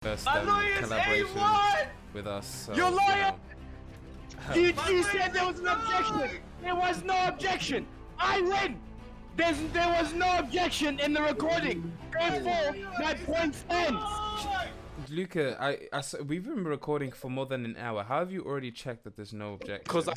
first lawyer's collaboration A1! with us. So, Your lawyer! You You said there was an objection! There was no objection! I win! There was no objection in the recording! Therefore, my point stands! Luca, we've been recording for more than an hour. How have you already checked that there's no objection? Because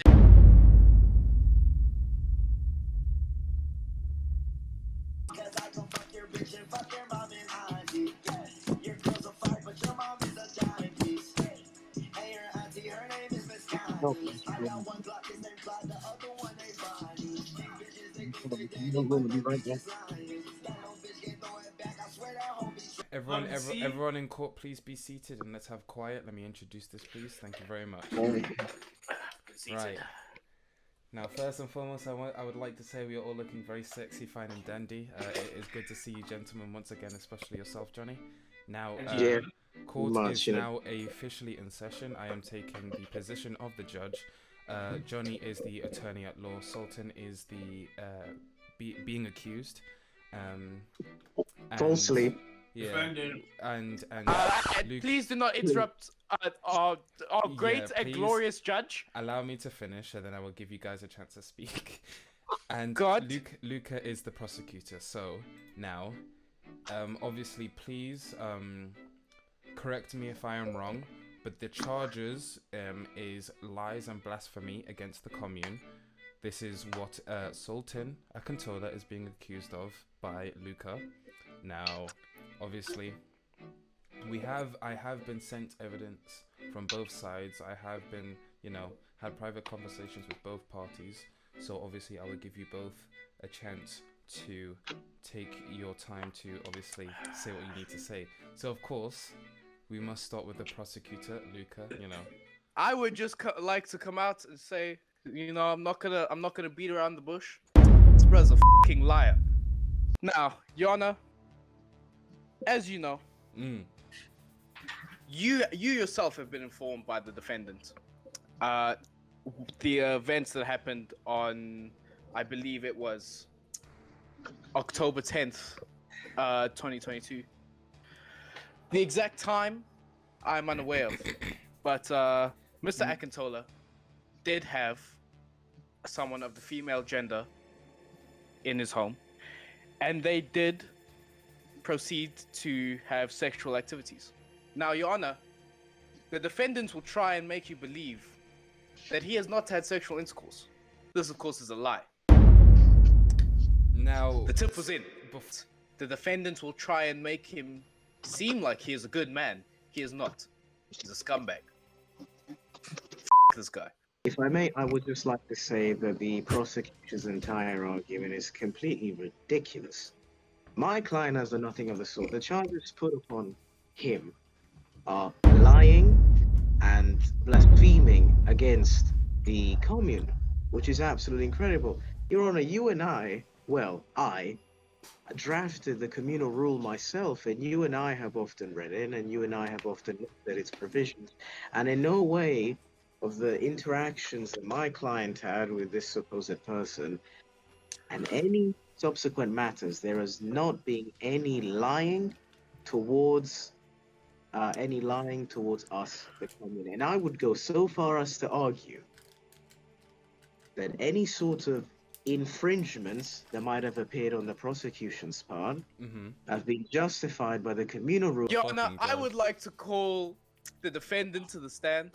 Everyone in court, please be seated and let's have quiet. Let me introduce this, please. Thank you very much. Right. Now, first and foremost, I would like to say we are all looking very sexy, fine, and dandy. It is good to see you, gentlemen, once again, especially yourself, Johnny. Now, court is now officially in session. I am taking the position of the judge. Johnny is the attorney at law. Sultan is the being accused. Falsely. Yeah, and Luke, please do not interrupt our great and glorious judge. Allow me to finish, and then I will give you guys a chance to speak. And Luca is the prosecutor. So now, obviously, please correct me if I am wrong, but the charges is lies and blasphemy against the commune. This is what Sultan Akintola is being accused of by Luca. Now, obviously, I have been sent evidence from both sides. I have been, had private conversations with both parties. So obviously, I will give you both a chance to take your time to obviously say what you need to say. So of course, we must start with the prosecutor, Luca. I would just like to come out and say, I'm not gonna beat around the bush. This brother's a fucking liar. Now, Your Honor, as you know, you yourself have been informed by the defendant. The events that happened on, I believe it was October 10th, 2022. The exact time, I'm unaware of, but Mr. Akintola did have someone of the female gender in his home, and they did proceed to have sexual activities. Now, Your Honor, the defendant will try and make you believe that he has not had sexual intercourse. This, of course, is a lie. Now, the tip was in. The defendant will try and make him seem like he is a good man. He is not. He's a scumbag. This guy. If I may, I would just like to say that the prosecutor's entire argument is completely ridiculous. My client has done nothing of the sort. The charges put upon him are lying and blaspheming against the commune, which is absolutely incredible. Your Honor, you and I drafted the communal rule myself, and you and I have often read it, and you and I have often looked at its provisions, and in no way of the interactions that my client had with this supposed person and any subsequent matters, there has not been any lying towards us, the commune. And I would go so far as to argue that any sort of infringements that might have appeared on the prosecution's part have been justified by the communal rule. Your Honor, I would like to call the defendant to the stand.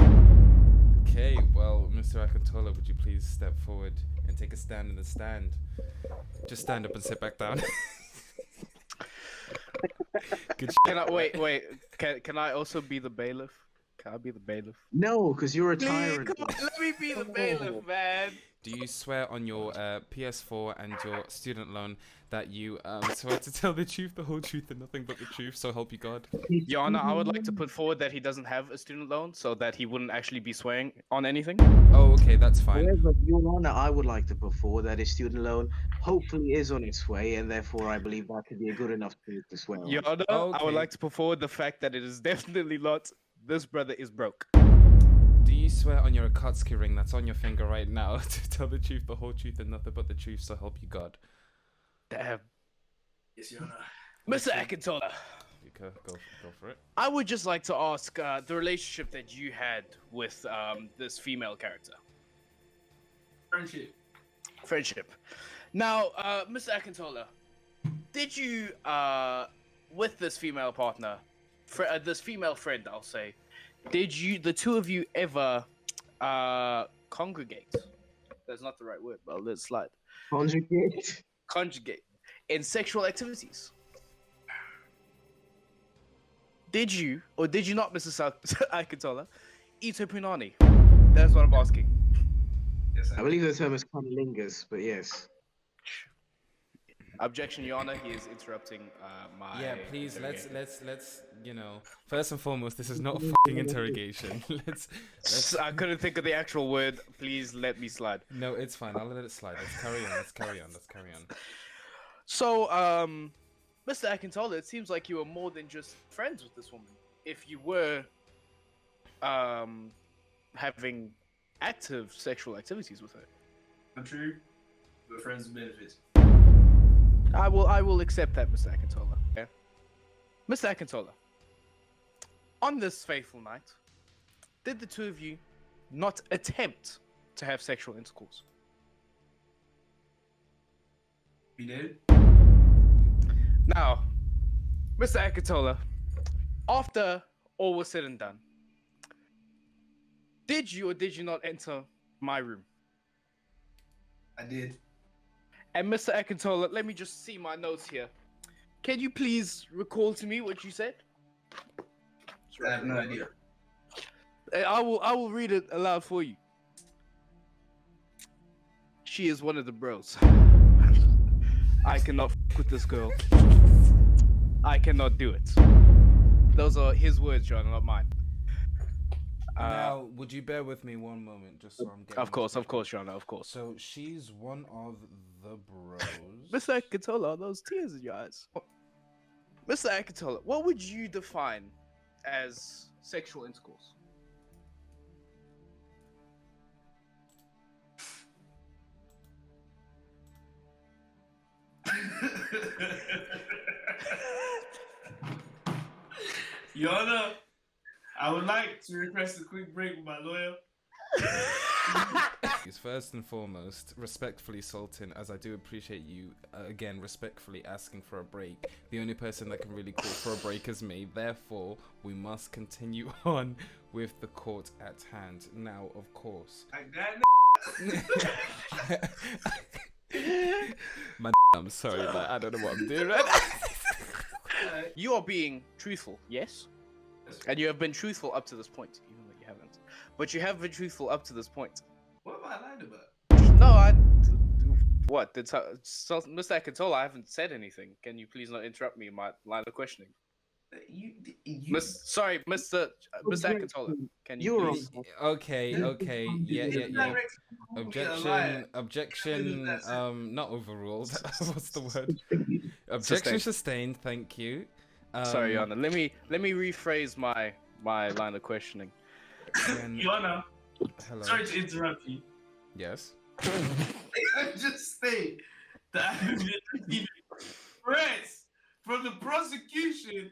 Okay, well, Mr. Akintola, would you please step forward and take a stand in the stand? Just stand up and sit back down. Good. Can I wait? Can I also be the bailiff? Can I be the bailiff? No, because you're a tyrant. Come on, let me be the bailiff, man. Do you swear on your PS4 and your student loan that you swear to tell the truth, the whole truth, and nothing but the truth, so help you God? Your Honor, I would like to put forward that he doesn't have a student loan, so that he wouldn't actually be swearing on anything. Oh, okay, that's fine. However, Your Honor, I would like to put forward that his student loan hopefully is on its way, and therefore I believe that could be a good enough thing to swear on. Your Honor, I would like to put forward the fact that it is definitely not. This brother is broke. Do you swear on your Akatsuki ring that's on your finger right now to tell the truth, the whole truth, and nothing but the truth, so help you God? Damn. Yes, Your Honor. Mr. Akintola. Luca. Go for it. I would just like to ask the relationship that you had with this female character. Friendship. Now, Mr. Akintola, did you, with this female partner, this female friend, I'll say, did the two of you ever congregate? That's not the right word, but let's slide. Conjugate in sexual activities. Did you or did you not, Mr. Akintola, eat her punani? That's what I'm asking. Yes, I believe the term is cunnilingus, but yes. Objection, Your Honor. He is interrupting my. Yeah, please. Let's. First and foremost, this is not a fucking interrogation. let's. I couldn't think of the actual word. Please let me slide. No, it's fine. I'll let it slide. Let's carry on. So, Mr. Akintola, it seems like you were more than just friends with this woman. If you were, having active sexual activities with her. Untrue. We're friends with benefits. I will accept that, Mr. Akintola. Okay? Mr. Akintola, on this fateful night, did the two of you not attempt to have sexual intercourse? We did. Now, Mr. Akintola, after all was said and done, did you or did you not enter my room? I did. And Mr. Akintola, let me just see my notes here. Can you please recall to me what you said? I have no idea. I will read it aloud for you. She is one of the bros. I cannot with this girl. I cannot do it. Those are his words, John, not mine. Now, would you bear with me one moment, just so I'm getting... Of course, John, of course. So, she's one of the bros... Mr. Akintola, those tears in your eyes. Mr. Akintola, what would you define as sexual intercourse? Your Honor, I would like to request a quick break with my lawyer. First and foremost, respectfully, Sultan, as I do appreciate you, again, respectfully asking for a break. The only person that can really call for a break is me. Therefore, we must continue on with the court at hand. Now, of course. Like that. I'm sorry, but I don't know what I'm doing right now. You are being truthful, yes? And you have been truthful up to this point, even though you haven't. But you have been truthful up to this point. What am I lying about? No, what? Mr. Akintola, I haven't said anything. Can you please not interrupt me in my line of questioning? Sorry, Mr. Akintola, can you please... Okay, yeah. Objection, not overruled. What's the word? Objection sustained, thank you. Sorry, Your Honor. Let me rephrase my line of questioning. Your Honor, hello. Sorry to interrupt you. Yes? I just say that I have been receiving threats from the prosecution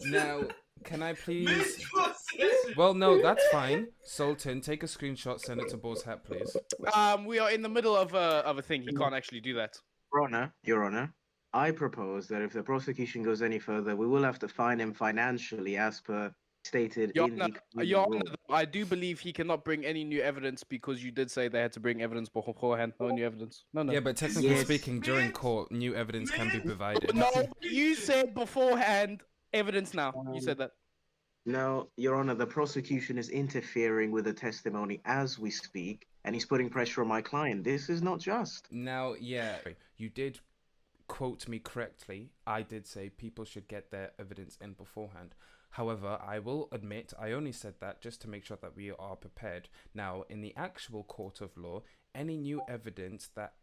Now, can I please... Well, no, that's fine. Sultan, take a screenshot, send it to Boss Hat, please. We are in the middle of a thing. He can't actually do that. Your Honor, I propose that if the prosecution goes any further, we will have to fine him financially as per stated Your in Honor, the Your rule. Honor, I do believe he cannot bring any new evidence because you did say they had to bring evidence beforehand. No new evidence. No. Yeah, but technically speaking, during court, new evidence can be provided. No, you said beforehand, evidence now. You said that. No, Your Honor, the prosecution is interfering with the testimony as we speak, and he's putting pressure on my client. This is not just. Now, yeah, you did quote me correctly. I did say people should get their evidence in beforehand. However, I will admit I only said that just to make sure that we are prepared. Now, in the actual court of law, any new evidence that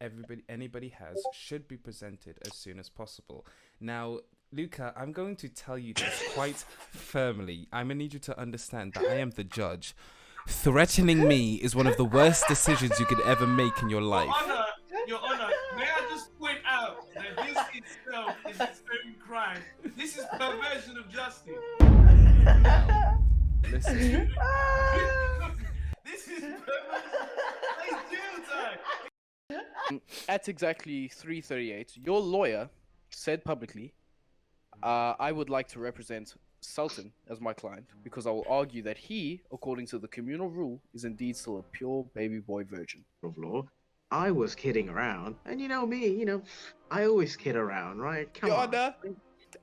anybody has should be presented as soon as possible. Now, Luca, I'm going to tell you this quite firmly. I'm going to need you to understand that I am the judge. Threatening me is one of the worst decisions you could ever make in your life. Your Honor, may I just point out that this is itself is its own crime. This is perversion of justice. Now, listen. This is perversion. It's jail time. At exactly 3:38, your lawyer said publicly, I would like to represent Sultan as my client because I will argue that he, according to the communal rule, is indeed still a pure baby boy virgin. Of law. I was kidding around, and you know me, I always kid around, right? Come Your on. Honor,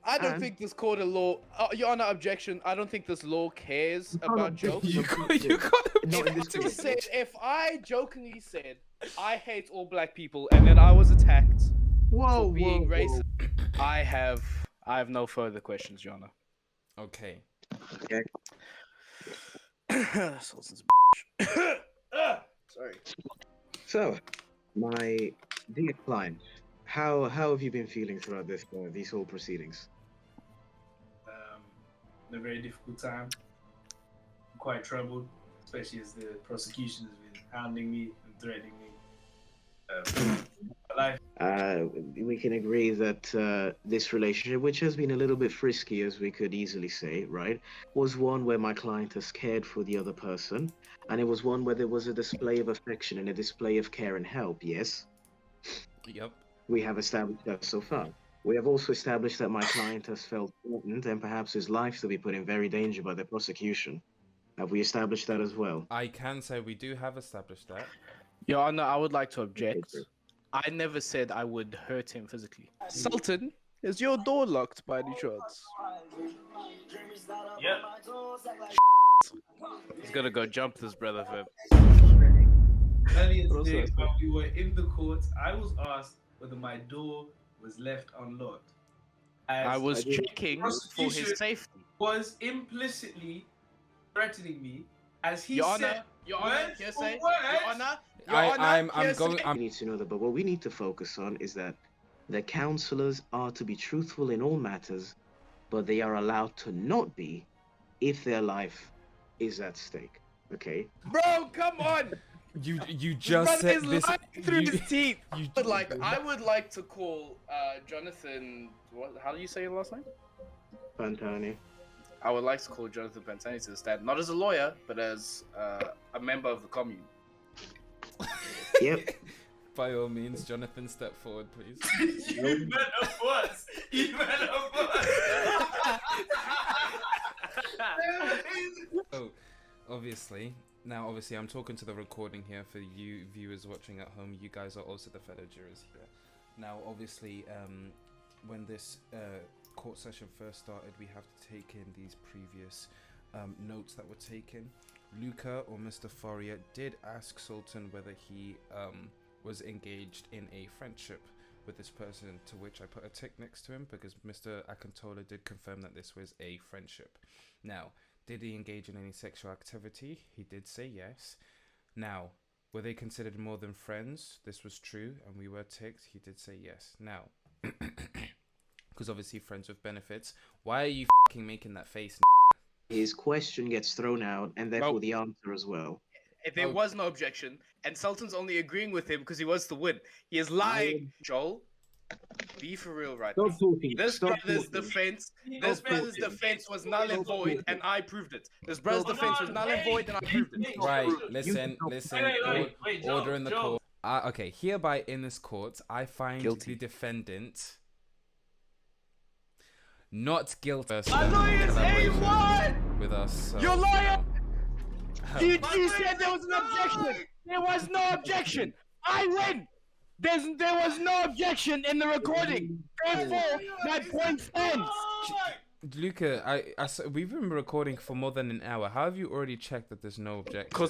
I don't And- think this court of law. Your Honor, objection. I don't think this law cares No, about no, jokes. You got Not in this object case. to it. If I jokingly said I hate all black people and then I was attacked Whoa, for being whoa, racist, whoa. I have no further questions, Your Honor. Okay. Okay. Sultan's a sorry. So, my dear client, how have you been feeling throughout these whole proceedings? A very difficult time. I'm quite troubled, especially as the prosecution has been hounding me and threatening me. My life. We can agree that this relationship, which has been a little bit frisky, as we could easily say, right, was one where my client has cared for the other person, and it was one where there was a display of affection and a display of care and help, yes? Yep. We have established that so far. We have also established that my client has felt threatened and perhaps his life to be put in very danger by the prosecution. Have we established that as well? I can say we do have established that. Your Honor, I would like to object. I never said I would hurt him physically. Sultan, is your door locked by any chance? Yep. He's gonna go jump this brother for Earlier What today, was that? when we were in the court, I was asked whether my door was left unlocked. As I was I did. checking for Prosecution- his safety. was implicitly threatening me, as he Your said, Honor, Your Honor, word hearsay. for word. Your Honor, Your I, Honor, I'm hearsay. going. We need to know that, but what we need to focus on is that the counselors are to be truthful in all matters, but they are allowed to not be if their life is at stake. Okay? Bro, come on! You This just brother said is this. lying through you- his teeth. you- But I would like to call Jonathan. How do you say your last name? Pantani. I would like to call Jonathan Pantani to the stand, not as a lawyer, but as a member of the commune. Yep. By all means, Jonathan, step forward, please. You better bust. You better bust. So, obviously, I'm talking to the recording here for you viewers watching at home. You guys are also the fellow jurors here. Now, obviously, when this court session first started, we have to take in these previous notes that were taken. Luca or Mr. Faria did ask Sultan whether he was engaged in a friendship with this person, to which I put a tick next to him because Mr. Akintola did confirm that this was a friendship. Now, did he engage in any sexual activity? He did say yes. Now, were they considered more than friends? This was true, and we were ticked. He did say yes. Now, because obviously friends with benefits. Why are you fucking making that face? His question gets thrown out, and therefore Nope. the answer as well. There was no objection, and Sultan's only agreeing with him because he wants to win. He is lying, Joel. Be for real right now. Stop talking. This Stop brother's talking. defense, Stop this brother's talking. defense was null and void, and I proved it. This brother's Hold defense was on, null and void, and I proved it. wait, Right, Joel. listen. Wait, Joel, Order in the Joel. court. Okay, hereby in this court, I find Guilty. the defendant not guilty. My lawyer say what? With us. So, Your lawyer! You My said there was an lawyer- objection. There was no objection. I win. There was no objection in the recording. Therefore, my point stands. Luca, we've been recording for more than an hour. How have you already checked that there's no objection? 'Cause